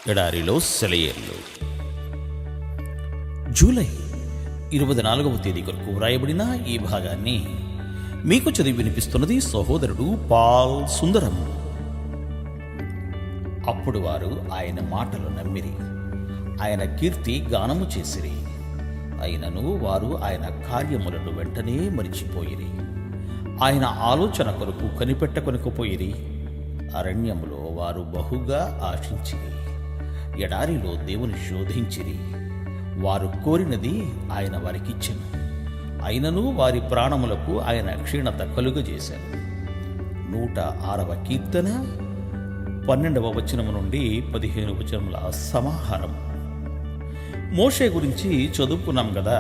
ఎడారిలో సెలయేర్లు. జూలై 24వ తేదీ కొరకు వ్రాయబడిన ఈ భాగాన్ని మీకు చదివి వినిపిస్తున్నది సహోదరుడు పాల్ సుందరం. అప్పుడు వారు ఆయన మాటలు నమ్మిరి, ఆయన కీర్తి గానము చేసిరి. అయినను వారు ఆయన కార్యములను వెంటనే మరిచిపోయిరి, ఆయన ఆలోచన కొరకు కనిపెట్టకొనకపోయిరి. అరణ్యములో వారు బహుగా ఆశించిరి, ఎడారిలో దేవుని శోధించిరి. వారు కోరినది ఆయన వారికిచ్చెను, అయినను వారి ప్రాణములకు ఆయన క్షీణత కలుగజేశాను. 106వ కీర్తన 12వ వచనము నుండి 15 వచనముల సమాహారం. మోషే గురించి చదువుకున్నాం కదా.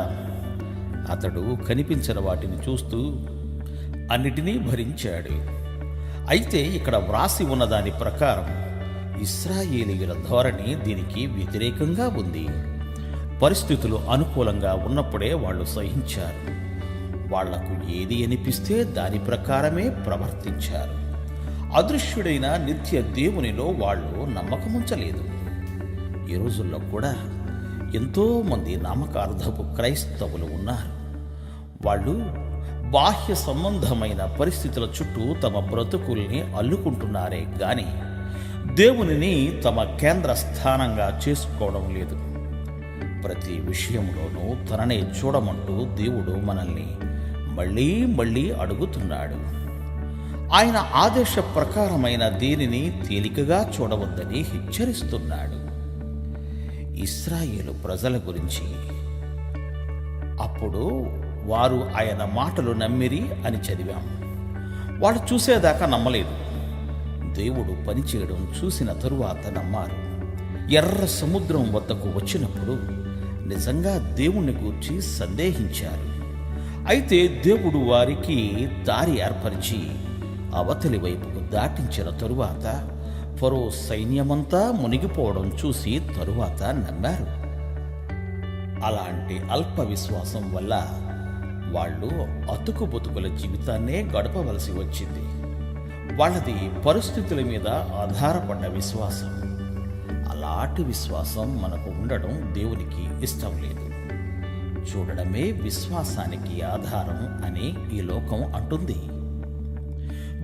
అతడు కనిపించిన వాటిని చూస్తూ అన్నిటినీ భరించాడు. అయితే ఇక్కడ వ్రాసి ఉన్న దాని ప్రకారం ఇశ్రాయేలీయుల ధోరణి దీనికి వ్యతిరేకంగా ఉంది. పరిస్థితులు అనుకూలంగా ఉన్నప్పుడే వాళ్ళు సహించారు. వాళ్లకు ఏది అనిపిస్తే దాని ప్రకారమే ప్రవర్తించారు. అదృశ్యుడైన నిత్య దేవునిలో వాళ్ళు నమ్మకముంచలేదు. ఈ రోజుల్లో కూడా ఎంతోమంది నామకార్థపు క్రైస్తవులు ఉన్నారు. వాళ్ళు బాహ్య సంబంధమైన పరిస్థితుల చుట్టూ తమ బ్రతుకుల్ని అల్లుకుంటున్నారే గాని దేవునిని తమ కేంద్ర స్థానంగా చేసుకోవడం లేదు. ప్రతి విషయంలోనూ తననే చూడమంటూ దేవుడు మనల్ని మళ్ళీ మళ్ళీ అడుగుతున్నాడు. ఆయన ఆదేశ ప్రకారమైన దీనిని తేలికగా చూడవద్దని హెచ్చరిస్తున్నాడు. ఇశ్రాయేలు ప్రజల గురించి, అప్పుడు వారు ఆయన మాటలు నమ్మిరి అని చదివాం. వాళ్ళు చూసేదాకా నమ్మలేదు. దేవుడు పనిచేయడం చూసిన తరువాత నమ్మారు. ఎర్ర సముద్రం వద్దకు వచ్చినప్పుడు నిజంగా దేవుణ్ణి గూర్చి సందేహించారు. అయితే దేవుడు వారికి దారి ఏర్పరిచి అవతలి వైపుకు దాటించిన తరువాత ఫరో సైన్యమంతా మునిగిపోవడం చూసి తరువాత నమ్మారు. అలాంటి అల్ప విశ్వాసం వల్ల వాళ్ళు అతుకు బతుకుల జీవితాన్నే గడపవలసి వచ్చింది. వాళ్ళది పరిస్థితుల మీద ఆధారపడ్డ విశ్వాసం. అలాంటి విశ్వాసం మనకు ఉండడం దేవునికి ఇష్టం లేదు. చూడడమే విశ్వాసానికి ఆధారం అని ఈ లోకం అంటుంది.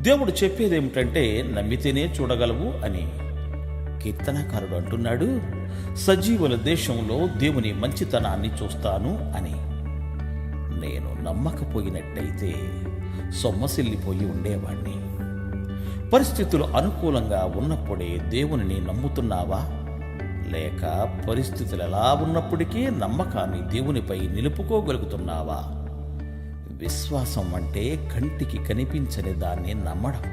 దేవుడు చెప్పేదేమిటంటే నమ్మితేనే చూడగలవు అని. కీర్తనకారుడు అంటున్నాడు, సజీవుల దేశంలో దేవుని మంచితనాన్ని చూస్తాను అని. నేను నమ్మకపోయినట్టయితే సొమ్మసిల్లిపోయి ఉండేవాణ్ణి. పరిస్థితులు అనుకూలంగా ఉన్నప్పుడే దేవునిని నమ్ముతున్నావా? లేక పరిస్థితులు ఎలా ఉన్నప్పటికీ నమ్మకాన్ని దేవునిపై నిలుపుకోగలుగుతున్నావా? విశ్వాసం అంటే కంటికి కనిపించని దాన్ని నమ్మడం.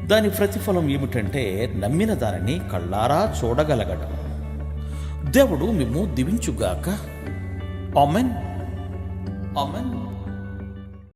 దాని ప్రతిఫలం ఏమిటంటే నమ్మిన దానిని కళ్ళారా చూడగలగడం. దేవుడు మిమ్ము దీవించుగాక. ఆమెన్. ఆమెన్.